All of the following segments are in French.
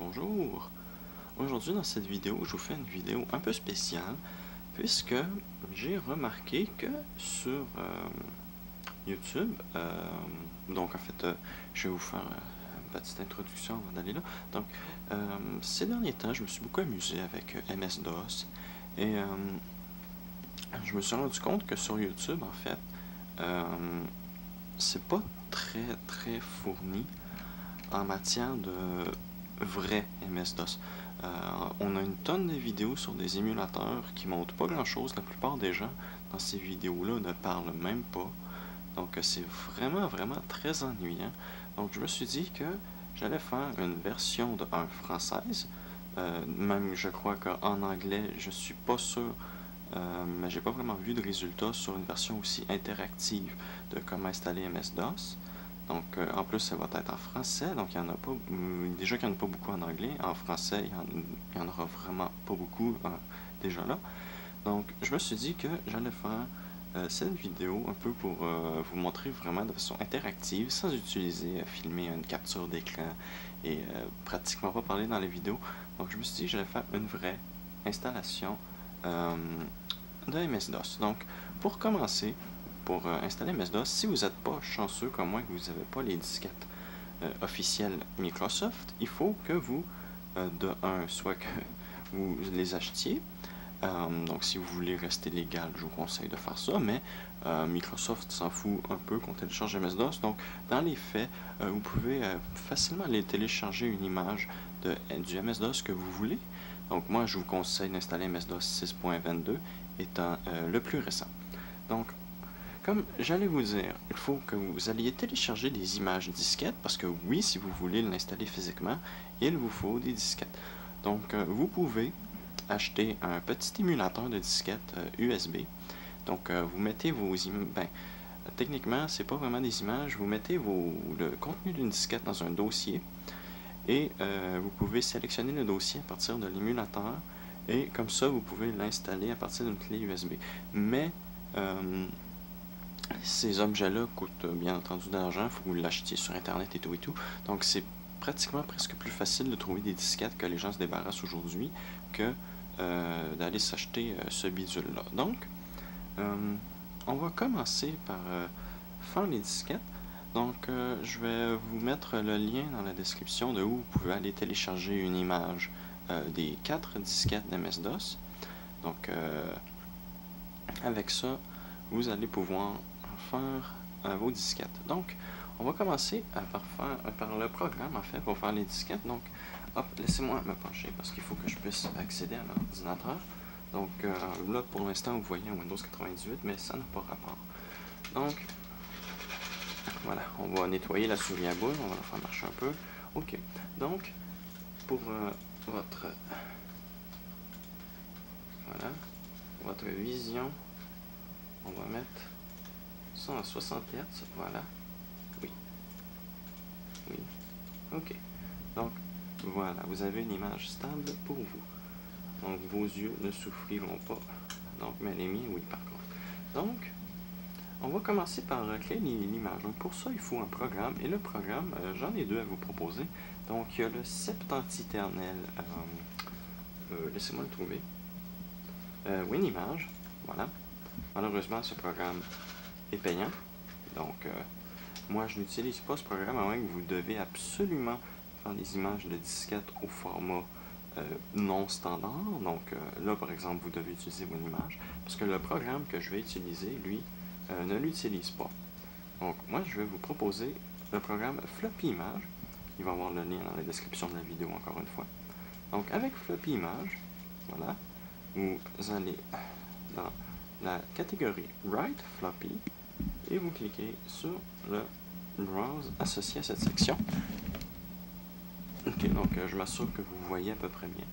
bonjour! Aujourd'hui dans cette vidéo, je vous fais une vidéo un peu spéciale puisque j'ai remarqué que sur YouTube, donc en fait je vais vous faire une petite introduction avant d'aller là. Donc ces derniers temps, je me suis beaucoup amusé avec MS-DOS et je me suis rendu compte que sur YouTube en fait, c'est pas très fourni en matière de vrai MS-DOS. On a une tonne de vidéos sur des émulateurs qui montrent pas grand-chose. La plupart des gens dans ces vidéos-là ne parlent même pas. Donc c'est vraiment très ennuyant. Donc je me suis dit que j'allais faire une version de 1 française. Même je crois qu'en anglais, je suis pas sûr, mais j'ai pas vraiment vu de résultat sur une version aussi interactive de comment installer MS-DOS. Donc, en plus, ça va être en français, donc il y en a pas, déjà qu'il n'y en a pas beaucoup en anglais, en français, il y en aura vraiment pas beaucoup déjà là. Donc, je me suis dit que j'allais faire cette vidéo un peu pour vous montrer vraiment de façon interactive, sans utiliser, filmer une capture d'écran et pratiquement pas parler dans les vidéos. Donc, je me suis dit que j'allais faire une vraie installation de MS-DOS. Donc, pour commencer, pour installer MS-DOS, si vous n'êtes pas chanceux comme moi, que vous n'avez pas les disquettes officielles Microsoft, il faut que vous, de un, soit que vous les achetiez. Donc, si vous voulez rester légal, je vous conseille de faire ça, mais Microsoft s'en fout un peu qu'on télécharge MS-DOS. Donc, dans les faits, vous pouvez facilement aller télécharger une image du MS-DOS que vous voulez. Donc, moi, je vous conseille d'installer MS-DOS 6.22 étant le plus récent. Donc, comme j'allais vous dire, il faut que vous alliez télécharger des images disquettes, parce que oui, si vous voulez l'installer physiquement, il vous faut des disquettes. Donc, vous pouvez acheter un petit émulateur de disquettes USB. Donc, vous mettez vos images, techniquement, c'est pas vraiment des images, vous mettez le contenu d'une disquette dans un dossier, et vous pouvez sélectionner le dossier à partir de l'émulateur, et comme ça, vous pouvez l'installer à partir d'une clé USB. Mais, ces objets-là coûtent bien entendu de l'argent, il faut que vous l'achetiez sur Internet et tout. Donc c'est pratiquement presque plus facile de trouver des disquettes que les gens se débarrassent aujourd'hui que d'aller s'acheter ce bidule-là. Donc, on va commencer par faire les disquettes. Donc, je vais vous mettre le lien dans la description de où vous pouvez aller télécharger une image des 4 disquettes d'MS-DOS. Donc, avec ça, vous allez pouvoir faire vos disquettes. Donc, on va commencer par le programme, en fait, pour faire les disquettes. Donc, hop, laissez-moi me pencher parce qu'il faut que je puisse accéder à l'ordinateur. Donc, là, pour l'instant, vous voyez un Windows 98, mais ça n'a pas rapport. Donc, voilà, on va nettoyer la souris à boule, on va la faire marcher un peu. OK, donc, pour votre vision, on va mettre ça à 60 Hz, voilà. Oui. OK. Donc, voilà, vous avez une image stable pour vous. Donc, vos yeux ne souffriront pas. Donc, mais les miens, oui, par contre. Donc, on va commencer par créer l'image. Donc, pour ça, il faut un programme. Et le programme, j'en ai deux à vous proposer. Donc, il y a le septentiternel. Laissez-moi le trouver. WinImage, voilà. Malheureusement, ce programme est payant. Donc, moi, je n'utilise pas ce programme, à moins que vous devez absolument faire des images de disquette au format non standard. Donc, là, par exemple, vous devez utiliser WinImage, parce que le programme que je vais utiliser, lui, ne l'utilise pas. Donc, moi, je vais vous proposer le programme FloppyImage. Il va y avoir le lien dans la description de la vidéo, encore une fois. Donc, avec FloppyImage, voilà, vous allez dans la catégorie Write Floppy, et vous cliquez sur le Browse associé à cette section. Ok, donc je m'assure que vous voyez à peu près bien.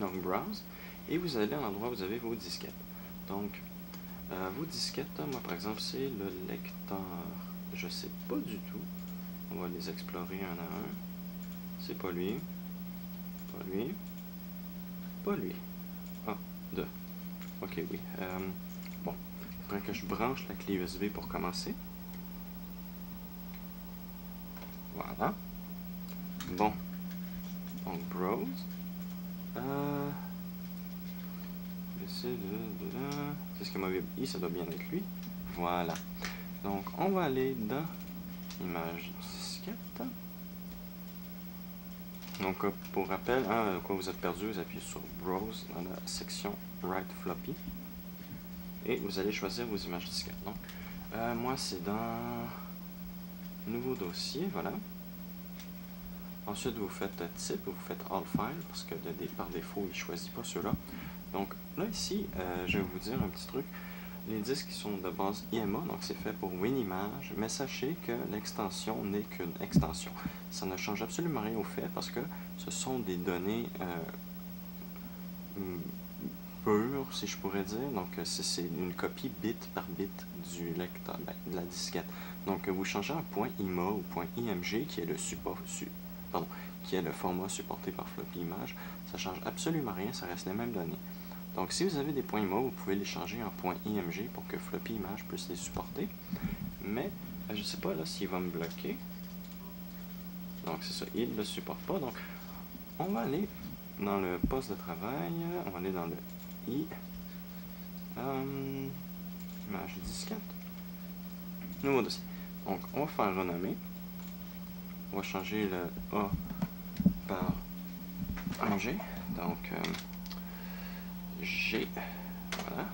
Donc Browse, et vous allez à l'endroit où vous avez vos disquettes. Donc, vos disquettes, moi par exemple, c'est le lecteur. Je sais pas du tout. On va les explorer un à un. C'est pas lui. Pas lui. Pas lui. Ah, deux. Ok, oui. Bon, il faudrait que je branche la clé USB pour commencer. Voilà. Bon. Donc, browse. Disque mobile I, ça doit bien être lui. Voilà. Donc, on va aller dans image disquette. Donc, pour rappel, quand vous êtes perdu, vous appuyez sur Browse dans la section Write Floppy. Et vous allez choisir vos images disquettes. Donc, moi, c'est dans Nouveau dossier, voilà. Ensuite, vous faites Type, vous faites All File, parce que par défaut, il ne choisit pas ceux-là. Donc, là, ici, je vais vous dire un petit truc. Les disques sont de base IMA, donc c'est fait pour WinImage, mais sachez que l'extension n'est qu'une extension. Ça ne change absolument rien au fait, parce que ce sont des données pures, si je pourrais dire. Donc, c'est une copie bit par bit du lecteur, de la disquette. Donc, vous changez un point .ima ou point .img, qui est le qui est le format supporté par Floppy Image, ça change absolument rien, ça reste les mêmes données. Donc, si vous avez des points IMA, vous pouvez les changer en point .img pour que Floppy Image puisse les supporter. Mais, je ne sais pas là s'il va me bloquer. Donc, c'est ça, il ne le supporte pas. Donc, on va aller dans le poste de travail, on va aller dans le I, image disquette, nouveau dossier. Donc, on va faire renommer. On va changer le A par un G. Donc, G. Voilà.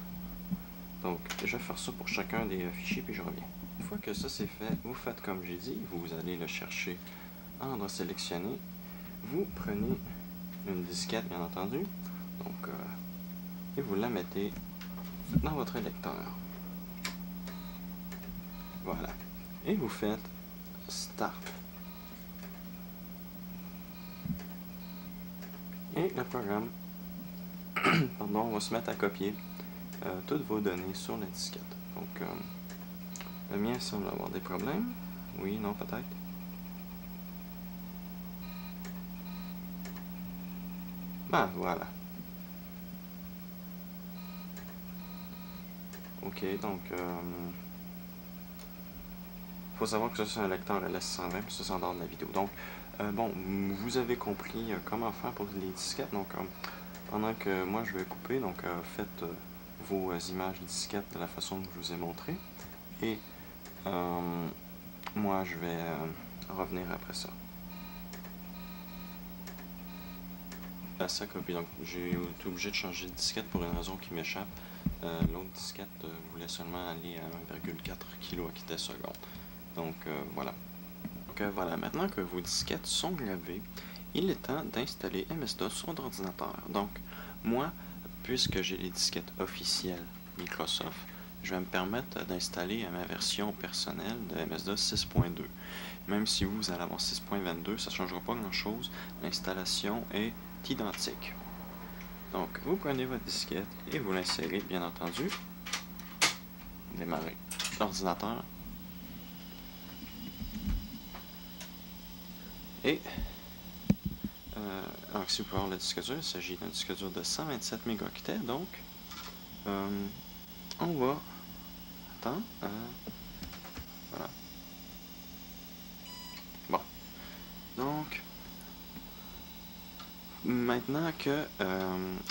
Donc, je vais faire ça pour chacun des fichiers, puis je reviens. Une fois que ça c'est fait, vous faites comme j'ai dit, vous allez le chercher en endroit sélectionné. Vous prenez une disquette, bien entendu, donc, et vous la mettez dans votre lecteur. Voilà. Et vous faites Start. Et le programme pardon, va se mettre à copier toutes vos données sur la disquette. Donc, le mien semble avoir des problèmes. Oui, non, peut-être. Ben, voilà. Ok, donc, faut savoir que ça c'est un lecteur LS120, puis ça c'est en dehors de la vidéo. Donc, bon, vous avez compris comment faire pour les disquettes. Donc, pendant que moi je vais couper, donc faites vos images disquettes de la façon que je vous ai montré. Et moi je vais revenir après ça. Ça copie. Donc j'ai été obligé de changer de disquette pour une raison qui m'échappe. L'autre disquette voulait seulement aller à 1,4 kHz. Donc voilà. Donc voilà, maintenant que vos disquettes sont gravées, il est temps d'installer MS-DOS sur votre ordinateur. Donc moi, puisque j'ai les disquettes officielles Microsoft, je vais me permettre d'installer ma version personnelle de MS-DOS 6.2. Même si vous allez avoir 6.22, ça ne changera pas grand-chose. L'installation est identique. Donc, vous prenez votre disquette et vous l'insérez, bien entendu. Démarrez l'ordinateur. Et, alors si vous pouvez voir le disque dur, il s'agit d'un disque dur de 127 mégaoctets. Donc, on va attendre. Voilà. Bon. Donc, maintenant que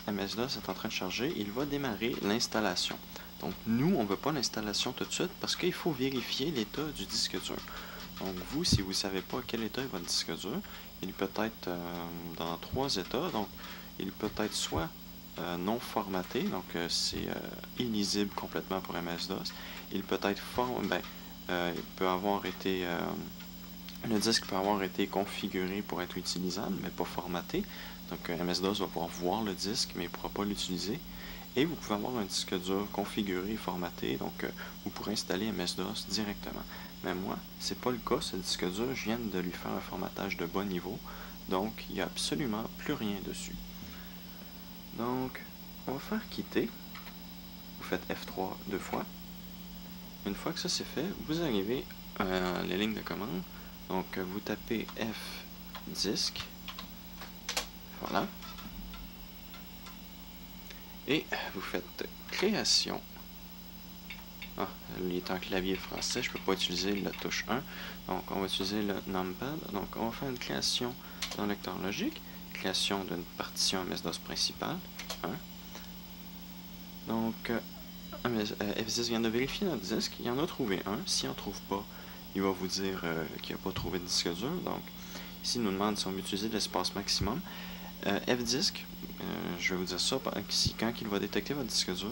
MS-DOS est en train de charger, il va démarrer l'installation. Donc nous, on ne veut pas l'installation tout de suite parce qu'il faut vérifier l'état du disque dur. Donc vous, si vous ne savez pas quel état est votre disque dur, il peut être dans 3 états. Donc il peut être soit non formaté, donc c'est illisible complètement pour MS-DOS. Il peut être il peut avoir été... le disque peut avoir été configuré pour être utilisable, mais pas formaté. Donc MS-DOS va pouvoir voir le disque, mais il ne pourra pas l'utiliser. Et vous pouvez avoir un disque dur configuré et formaté, donc vous pourrez installer MS-DOS directement. Mais moi, c'est pas le cas, ce disque dur, je viens de lui faire un formatage de bas niveau, donc il n'y a absolument plus rien dessus. Donc, on va faire quitter. Vous faites F3 deux fois. Une fois que ça c'est fait, vous arrivez à les lignes de commande. Donc, vous tapez F disque. Voilà. Et vous faites création. Ah, il est en clavier français, je ne peux pas utiliser la touche 1. Donc, on va utiliser le numpad. Donc, on va faire une création dans le lecteur logique. création d'une partition MS-DOS principale. Hein. Donc, F10 vient de vérifier notre disque. Il en a trouvé un. S'il n'en trouve pas, il va vous dire qu'il n'a pas trouvé de disque dur. Donc, ici, il nous demande si on veut utiliser l'espace maximum. F-Disk, je vais vous dire ça, quand il va détecter votre disque dur,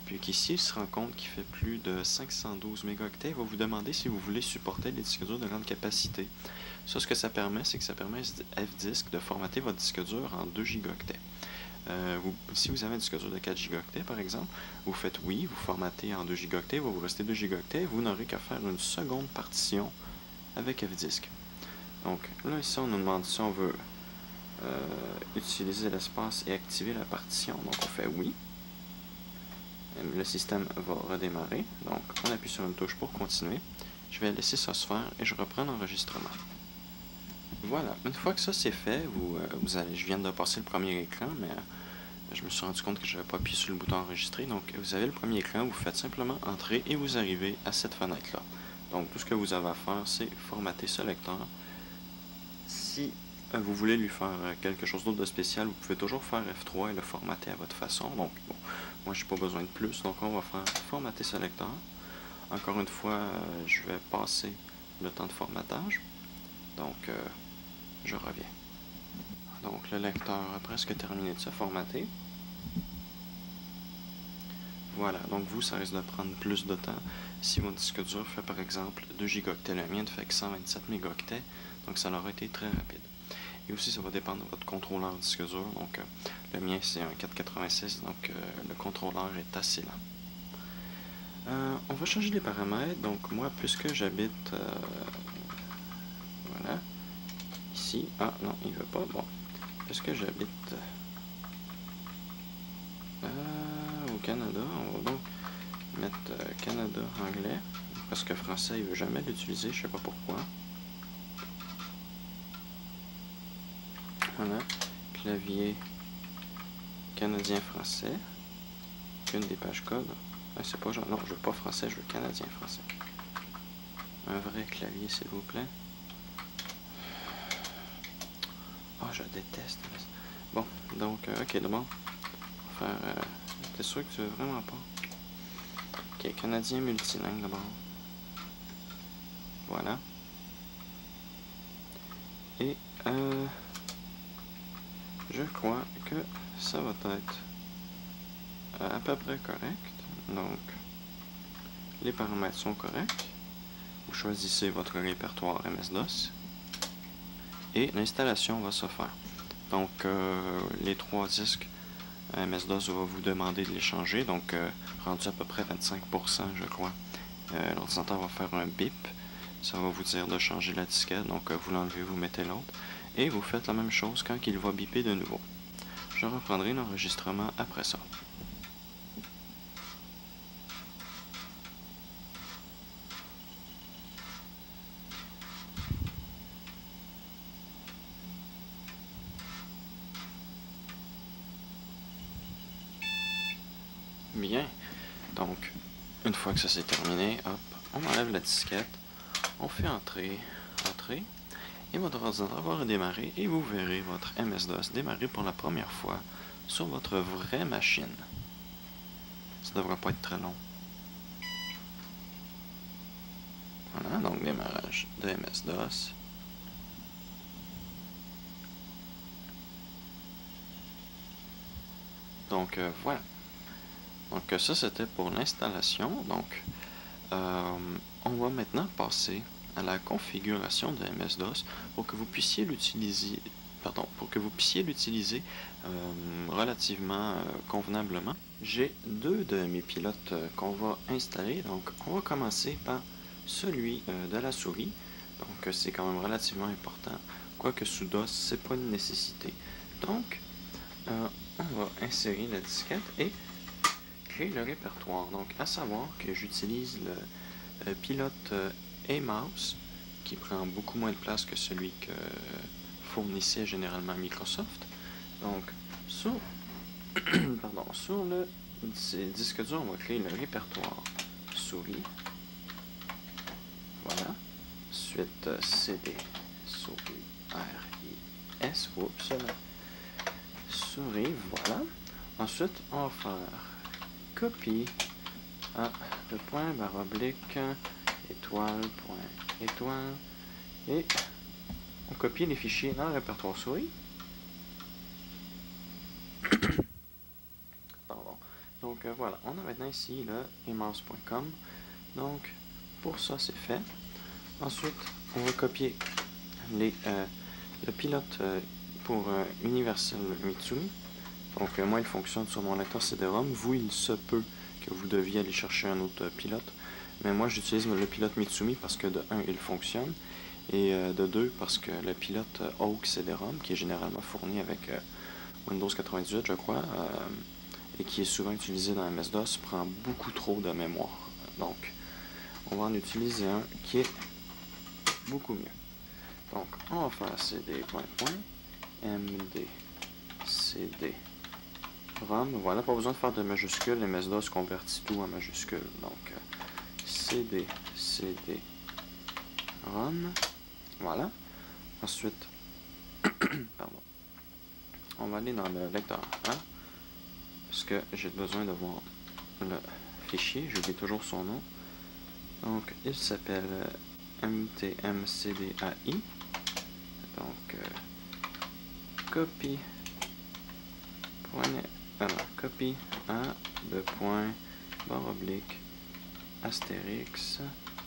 puis qu'ici, il se rend compte qu'il fait plus de 512 mégaoctets, il va vous demander si vous voulez supporter les disques durs de grande capacité. Ça, ce que ça permet, c'est que ça permet à F-Disk de formater votre disque dur en 2 gigaoctets. Si vous avez un disque dur de 4 gigaoctets, par exemple, vous faites oui, vous formatez en 2 gigaoctets, il va vous rester 2 gigaoctets, vous n'aurez qu'à faire une seconde partition avec F-Disk. Donc là, ici, on nous demande si on veut utiliser l'espace et activer la partition. Donc on fait oui. Le système va redémarrer. Donc on appuie sur une touche pour continuer. Je vais laisser ça se faire et je reprends l'enregistrement. Voilà, une fois que ça c'est fait, je viens de passer le premier écran, mais je me suis rendu compte que je n'avais pas appuyé sur le bouton enregistrer. Donc vous avez le premier écran, vous faites simplement entrer et vous arrivez à cette fenêtre-là. Donc tout ce que vous avez à faire, c'est formater ce lecteur. Si vous voulez lui faire quelque chose d'autre de spécial, vous pouvez toujours faire F3 et le formater à votre façon. Donc, bon, moi, j'ai pas besoin de plus, donc on va faire formater ce lecteur. Encore une fois, je vais passer le temps de formatage. Donc, je reviens. Donc, le lecteur a presque terminé de se formater. Voilà, donc vous, ça risque de prendre plus de temps. Si votre disque dur fait par exemple 2 gigaoctets, le mien ne fait que 127 mégaoctets, donc ça aura été très rapide. Et aussi, ça va dépendre de votre contrôleur disque dur. Donc, le mien, c'est un 486, donc le contrôleur est assez lent. On va changer les paramètres. Donc, moi, puisque j'habite... voilà. Ici. Ah, non, il ne veut pas. Bon. Puisque j'habite au Canada, on va donc mettre Canada anglais. Parce que français, il ne veut jamais l'utiliser. Je ne sais pas pourquoi. Voilà. Clavier canadien-français. Une des pages code. C'est pas genre. Non, je veux pas français, je veux canadien-français. Un vrai clavier, s'il vous plaît. Oh, je déteste. Bon, donc, ok, d'abord. Faire. T'es sûr que tu veux vraiment pas? Ok, canadien multilingue d'abord. Voilà. Et, je crois que ça va être à peu près correct. Donc, les paramètres sont corrects. Vous choisissez votre répertoire MS-DOS. Et l'installation va se faire. Donc, les 3 disques MS-DOS va vous demander de les changer. Donc, rendu à peu près 25%, je crois. L'ordinateur va faire un bip. Ça va vous dire de changer la disquette. Donc, vous l'enlevez, vous mettez l'autre. Et vous faites la même chose quand il va biper de nouveau. Je reprendrai l'enregistrement après ça. Bien. Donc, une fois que ça s'est terminé, hop, on enlève la disquette, on fait entrer, et votre ordinateur va redémarrer et vous verrez votre MS-DOS démarrer pour la première fois sur votre vraie machine. Ça ne devrait pas être très long. Voilà, donc démarrage de MS-DOS. Donc voilà. Donc ça c'était pour l'installation. Donc on va maintenant passer à la configuration de MS-DOS pour que vous puissiez l'utiliser relativement convenablement. J'ai 2 de mes pilotes qu'on va installer. Donc on va commencer par celui de la souris. Donc c'est quand même relativement important. Quoique sous DOS, c'est pas une nécessité. Donc on va insérer la disquette et créer le répertoire. Donc à savoir que j'utilise le pilote A-Mouse qui prend beaucoup moins de place que celui que fournissait généralement Microsoft. Donc sur, sur le disque dur, on va créer le répertoire souris. Voilà. Ensuite CD souris RIS. Oups, souris, voilà. Ensuite, on va faire copie à le point barre oblique étoile point étoile et on copie les fichiers dans le répertoire souris. Pardon. Donc voilà, on a maintenant ici le emaus.com. Donc pour ça c'est fait. Ensuite, on va copier le pilote pour Universal Mitsumi. Donc moi il fonctionne sur mon lecteur CD-ROM. Vous, il se peut que vous deviez aller chercher un autre pilote. Mais moi j'utilise le pilote Mitsumi parce que de 1 il fonctionne. Et de 2 parce que le pilote Hawk CD-ROM, qui est généralement fourni avec Windows 98 je crois, et qui est souvent utilisé dans MS-DOS, prend beaucoup trop de mémoire. Donc on va en utiliser un qui est beaucoup mieux. Donc on va faire cd.md cd-rom. Voilà, pas besoin de faire de majuscules, MS-DOS convertit tout en majuscules. Donc cd-rom. Voilà. Ensuite, pardon, on va aller dans le lecteur A, parce que j'ai besoin de voir le fichier. J'oublie toujours son nom. Donc il s'appelle mtmcdai. Donc copie copie à de point barre oblique astérix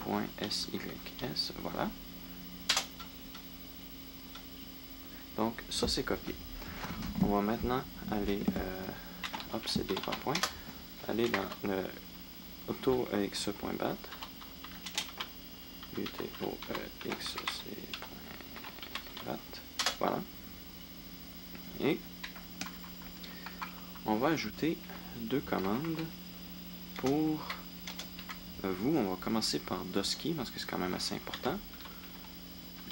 point sys. Voilà. Donc ça c'est copié. On va maintenant aller cd par point, aller dans le utoexe.bat, utoexe.bat, voilà. Et on va ajouter deux commandes pour vous. On va commencer par doski parce que c'est quand même assez important.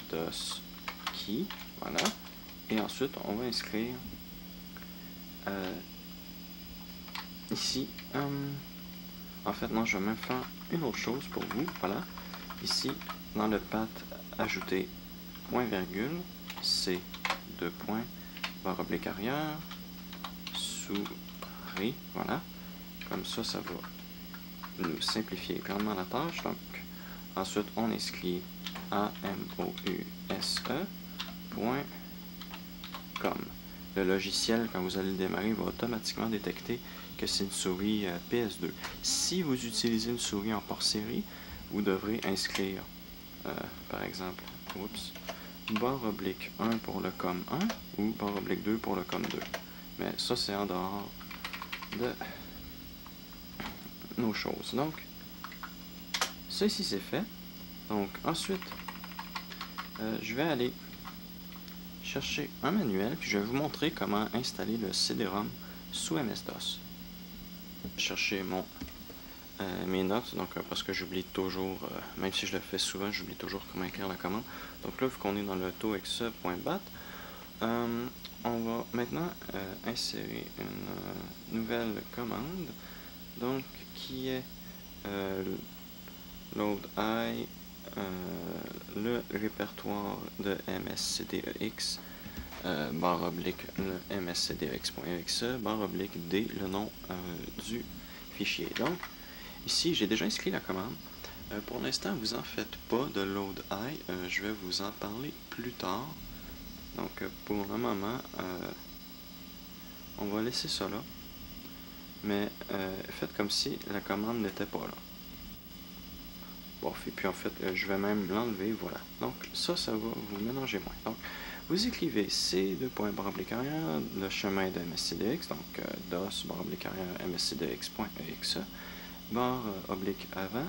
Doski, voilà. Et ensuite, on va inscrire ici. En fait, non, je vais même faire une autre chose pour vous. Voilà. Ici, dans le path, ajouter point virgule, C, deux points, barre oblique arrière, souris. Voilà. Comme ça, ça va nous simplifier grandement la tâche. Donc, ensuite, on inscrit amouse.com. Le logiciel, quand vous allez le démarrer, va automatiquement détecter que c'est une souris PS2. Si vous utilisez une souris en port série, vous devrez inscrire, par exemple, barre oblique 1 pour le COM1 ou barre oblique 2 pour le COM2. Mais ça, c'est en dehors de nos choses. Donc, ça ici, c'est fait. Donc, ensuite, je vais aller chercher un manuel, puis je vais vous montrer comment installer le CD-ROM sous MS-DOS. Chercher mes notes, donc parce que j'oublie toujours, même si je le fais souvent, j'oublie toujours comment écrire la commande. Donc là, vu qu'on est dans le utoexe.bat, on va maintenant insérer une nouvelle commande, donc qui est load I, le répertoire de mscdex, barre oblique le mscdex.exe, barre oblique d, le nom du fichier. Donc ici j'ai déjà inscrit la commande. Pour l'instant vous en faites pas de load I, je vais vous en parler plus tard. Donc pour le moment on va laisser ça là, mais faites comme si la commande n'était pas là. Bon, et puis en fait, je vais même l'enlever, voilà. Donc ça va vous mélanger moins. Donc, vous écrivez C, deux points, barre oblique arrière, le chemin de MSCDX, donc DOS, barre oblique arrière, MSCDX.exe, barre oblique avant,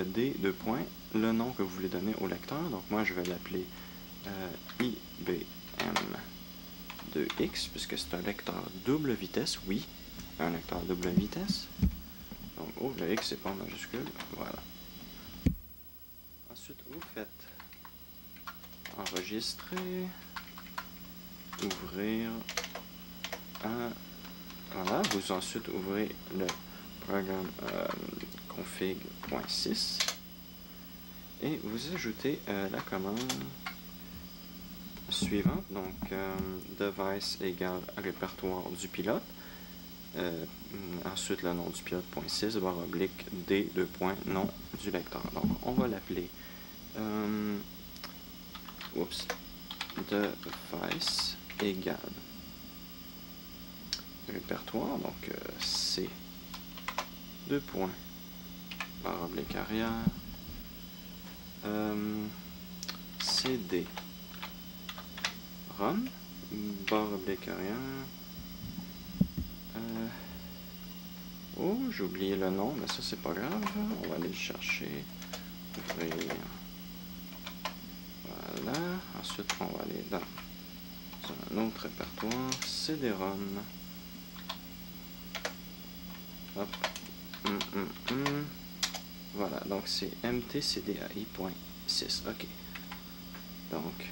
D, deux points, le nom que vous voulez donner au lecteur. Donc moi, je vais l'appeler IBM2X, puisque c'est un lecteur double vitesse, oui, un lecteur double vitesse. Donc, oh, le X, c'est pas en majuscule, voilà. Ensuite, vous faites enregistrer, ouvrir, voilà, vous ensuite ouvrez le programme config.sys et vous ajoutez la commande suivante. Donc, device égale répertoire du pilote. Ensuite, le nom du pilote.6 barre oblique D, deux points, nom du lecteur. Donc, on va l'appeler device égale répertoire. Donc, C, deux points, barre oblique arrière, CD, run, barre oblique arrière. Oh, j'ai oublié le nom, mais ça c'est pas grave. On va aller le chercher. Ouvrir. Voilà. Ensuite, on va aller dans un autre répertoire. CD-ROM. Hop. Voilà, donc c'est mtcdai.6. Ok. Donc,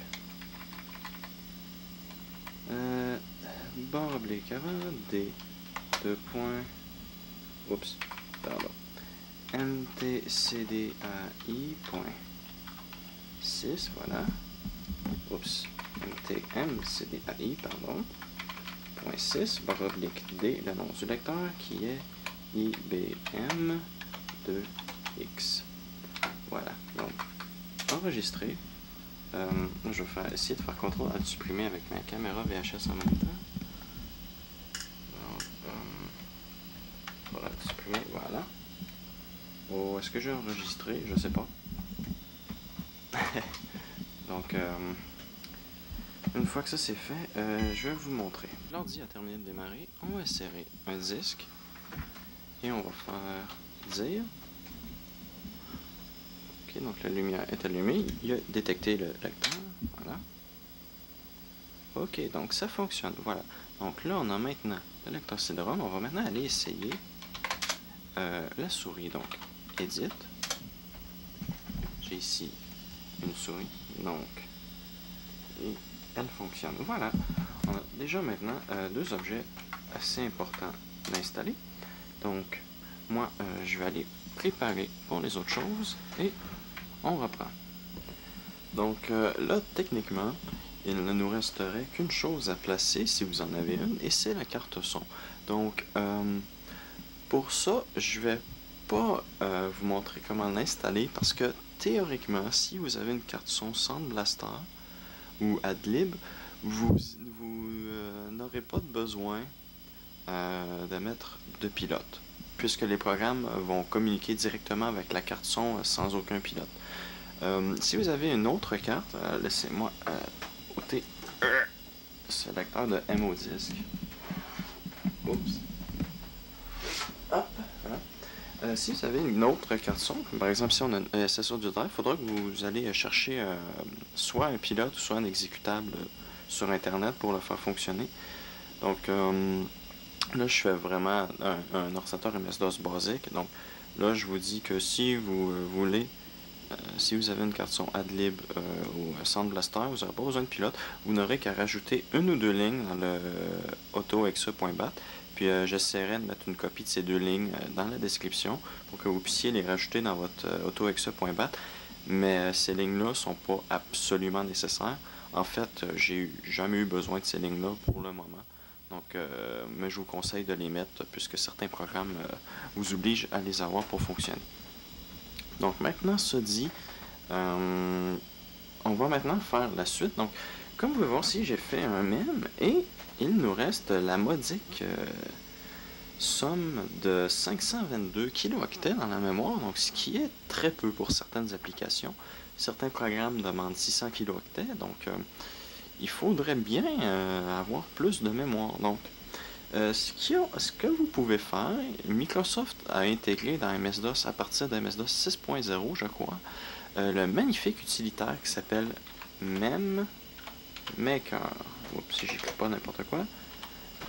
barre oblique avant, D, deux points. Oups, pardon. mtcdai.6, voilà. Oups, mtmcdai, pardon. Point 6, barre oblique D, le nom du lecteur qui est IBM2X. Voilà, donc enregistré. Je vais essayer de faire CTRL à supprimer avec ma caméra VHS en même temps. Donc, voilà, supprimer, voilà. Oh, est-ce que j'ai enregistré? Je sais pas. Donc, une fois que ça c'est fait, je vais vous montrer. L'ordi a terminé de démarrer. On va insérer un disque et on va faire dire. Ok, donc la lumière est allumée. Il a détecté le lecteur. Voilà. Ok, donc ça fonctionne. Voilà. Donc là, on a maintenant le lecteur CD-ROM. On va maintenant aller essayer la souris. Donc, Edit. J'ai ici une souris. Donc, et elle fonctionne. Voilà. On a déjà maintenant deux objets assez importants d'installer. Donc, moi, je vais aller préparer pour les autres choses et on reprend. Donc là, techniquement, il ne nous resterait qu'une chose à placer si vous en avez une, et c'est la carte son. Donc, pour ça, je vais pas vous montrer comment l'installer parce que théoriquement, si vous avez une carte son Sound Blaster ou Adlib, vous n'aurez pas de besoin de mettre de pilote, puisque les programmes vont communiquer directement avec la carte son sans aucun pilote. Si vous avez une autre carte, laissez-moi ôter ce lecteur de MO disque. Oups. Hop, voilà. Si vous avez une autre carte son, par exemple si on a un SSO du drive, il faudra que vous allez chercher soit un pilote, soit un exécutable sur Internet pour le faire fonctionner. Donc là, je fais vraiment un ordinateur MS-DOS basique. Donc là, je vous dis que si vous voulez, si vous avez une carte son Adlib ou Sound Blaster, vous n'aurez pas besoin de pilote. Vous n'aurez qu'à rajouter une ou deux lignes dans le autoexe.bat. Puis j'essaierai de mettre une copie de ces deux lignes dans la description pour que vous puissiez les rajouter dans votre autoexe.bat. Mais ces lignes-là ne sont pas absolument nécessaires. En fait, j'ai jamais eu besoin de ces lignes-là pour le moment. Donc, mais je vous conseille de les mettre puisque certains programmes vous obligent à les avoir pour fonctionner. Donc maintenant, ce dit, on va maintenant faire la suite. Donc, comme vous pouvez voir ici, j'ai fait un mème et il nous reste la modique somme de 522 kilooctets dans la mémoire, donc ce qui est très peu pour certaines applications. Certains programmes demandent 600 kilooctets, donc il faudrait bien avoir plus de mémoire. Donc, ce que vous pouvez faire, Microsoft a intégré dans MS-DOS, à partir de MS-DOS 6.0, je crois, le magnifique utilitaire qui s'appelle MemMaker. Oups, si j'écris pas n'importe quoi.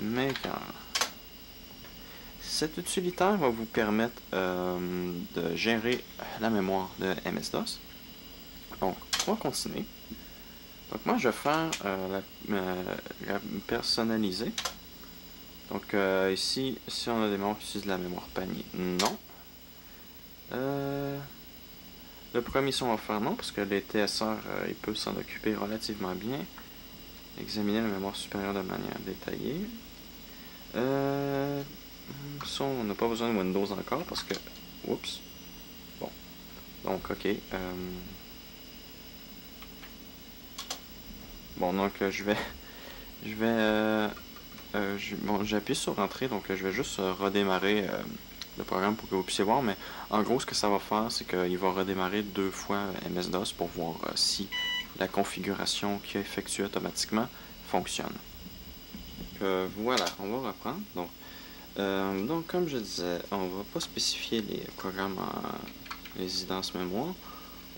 Maker. Cet utilitaire va vous permettre de gérer la mémoire de MS-DOS. Donc, on va continuer. Donc, moi, je vais faire la personnaliser. Donc, ici, si on a des mémoires qui utilisent de la mémoire panier, non. Le premier son, on va faire non, parce que les TSR, il peut s'en occuper relativement bien. Examiner la mémoire supérieure de manière détaillée. Ça, on n'a pas besoin de Windows encore parce que... Oups. Bon. Donc, ok. Bon, donc, je vais... Je vais... bon, j'appuie sur Entrée, donc je vais juste redémarrer le programme pour que vous puissiez voir. Mais en gros, ce que ça va faire, c'est qu'il va redémarrer 2 fois MS-DOS pour voir si la configuration qui est effectuée automatiquement fonctionne. Voilà, on va reprendre. Donc, comme je disais, on va pas spécifier les programmes en résidence mémoire.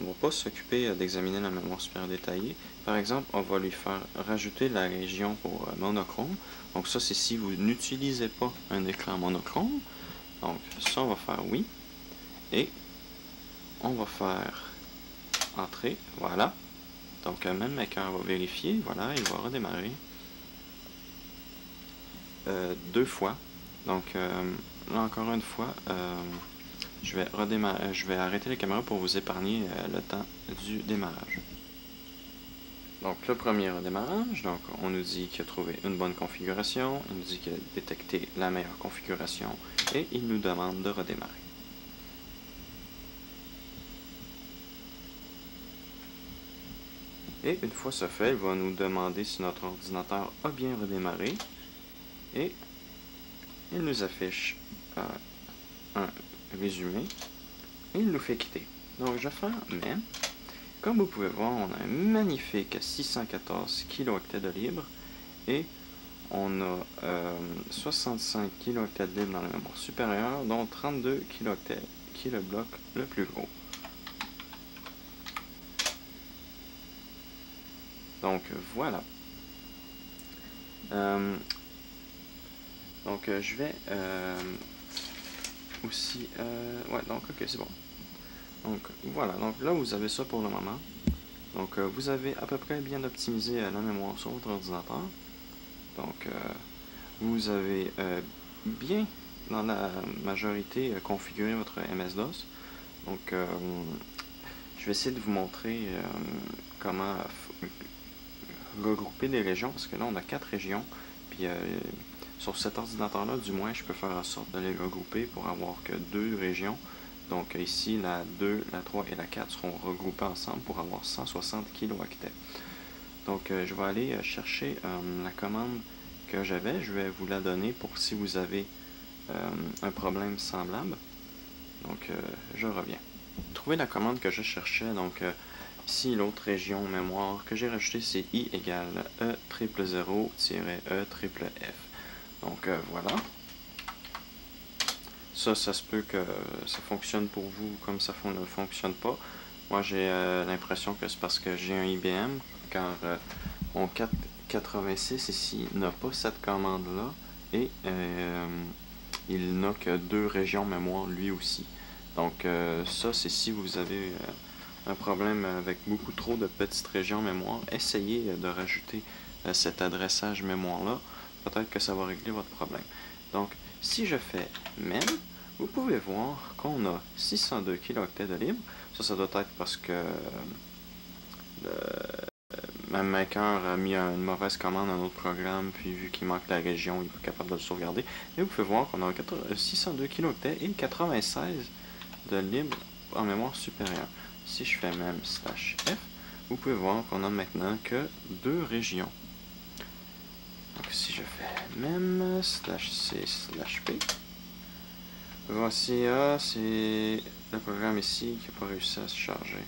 On va pas s'occuper d'examiner la mémoire supérieure détaillée. Par exemple, on va lui faire rajouter la région pour monochrome. Donc ça, c'est si vous n'utilisez pas un écran monochrome. Donc ça, on va faire oui. Et on va faire entrer. Voilà. Donc même écran va vérifier. Voilà, il va redémarrer 2 fois. Donc là, encore une fois, je vais arrêter la caméra pour vous épargner le temps du démarrage. Donc le premier redémarrage, donc on nous dit qu'il a trouvé une bonne configuration, il nous dit qu'il a détecté la meilleure configuration et il nous demande de redémarrer. Et une fois ce fait, il va nous demander si notre ordinateur a bien redémarré et il nous affiche un résumé et il nous fait quitter. Donc je vais faire mais, comme vous pouvez voir, on a un magnifique 614 kHz de libre et on a 65 kHz de libre dans la mémoire supérieure, dont 32 kHz qui est le bloc le plus gros. Donc voilà. Donc je vais aussi... ouais, donc ok, c'est bon. Donc voilà, donc là vous avez ça pour le moment. Donc vous avez à peu près bien optimisé la mémoire sur votre ordinateur. Donc vous avez bien, dans la majorité, configuré votre MS-DOS. Donc je vais essayer de vous montrer comment regrouper les régions, parce que là on a 4 régions, puis sur cet ordinateur-là, du moins, je peux faire en sorte de les regrouper pour avoir que 2 régions. Donc ici, la 2, la 3 et la 4 seront regroupées ensemble pour avoir 160 kHz. Donc je vais aller chercher la commande que j'avais, je vais vous la donner pour si vous avez un problème semblable. Donc je reviens. Trouver la commande que je cherchais, donc ici l'autre région mémoire que j'ai rajouté, c'est I égale E000-E F. Donc voilà. Ça se peut que ça fonctionne pour vous comme ça ne fonctionne pas. Moi j'ai l'impression que c'est parce que j'ai un IBM, car mon 486 ici n'a pas cette commande là et il n'a que 2 régions mémoire lui aussi. Donc ça c'est si vous avez un problème avec beaucoup trop de petites régions mémoire, essayez de rajouter cet adressage mémoire là, peut-être que ça va régler votre problème. Donc si je fais MEM, vous pouvez voir qu'on a 602 kHz de libre. Ça doit être parce que ma maker a mis une mauvaise commande à notre programme, puis vu qu'il manque la région, il n'est pas capable de le sauvegarder. Et vous pouvez voir qu'on a 602 kHz et 96 de libre en mémoire supérieure. Si je fais même /F, vous pouvez voir qu'on a maintenant que 2 régions. Donc si je fais même /C/P, voici, c'est le programme ici qui n'a pas réussi à se charger.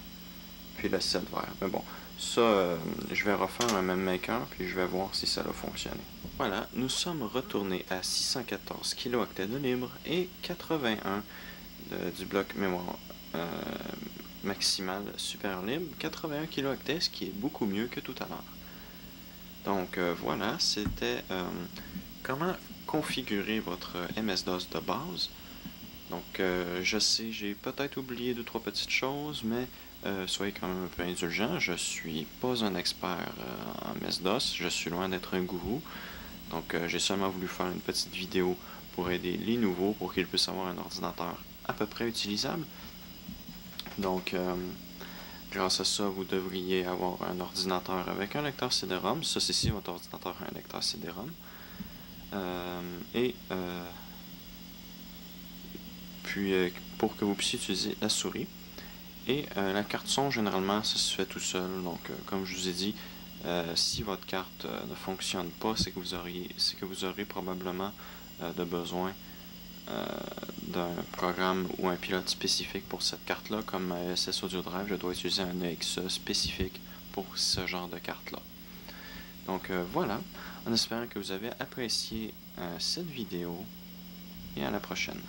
Puis le 7 vert. Mais bon, ça, je vais refaire un même maker, puis je vais voir si ça a fonctionné. Voilà, nous sommes retournés à 614 kHz de libre et 81 du bloc mémoire maximal supérieur libre, 81 kHz, ce qui est beaucoup mieux que tout à l'heure. Donc voilà, c'était comment configurer votre MS-DOS de base. Donc je sais, j'ai peut-être oublié 2-3 petites choses, mais soyez quand même un peu indulgents. Je suis pas un expert en MS-DOS, je suis loin d'être un gourou. Donc j'ai seulement voulu faire une petite vidéo pour aider les nouveaux, pour qu'ils puissent avoir un ordinateur à peu près utilisable. Donc Grâce à ça, vous devriez avoir un ordinateur avec un lecteur CD-ROM. Ça, c'est si votre ordinateur a un lecteur CD-ROM. Puis, pour que vous puissiez utiliser la souris. Et la carte son, généralement, ça se fait tout seul. Donc, comme je vous ai dit, si votre carte ne fonctionne pas, c'est que vous aurez probablement de besoin d'un programme ou un pilote spécifique pour cette carte-là. Comme ma ESS Audio Drive, je dois utiliser un EXE spécifique pour ce genre de carte-là. Donc voilà, en espérant que vous avez apprécié cette vidéo et à la prochaine.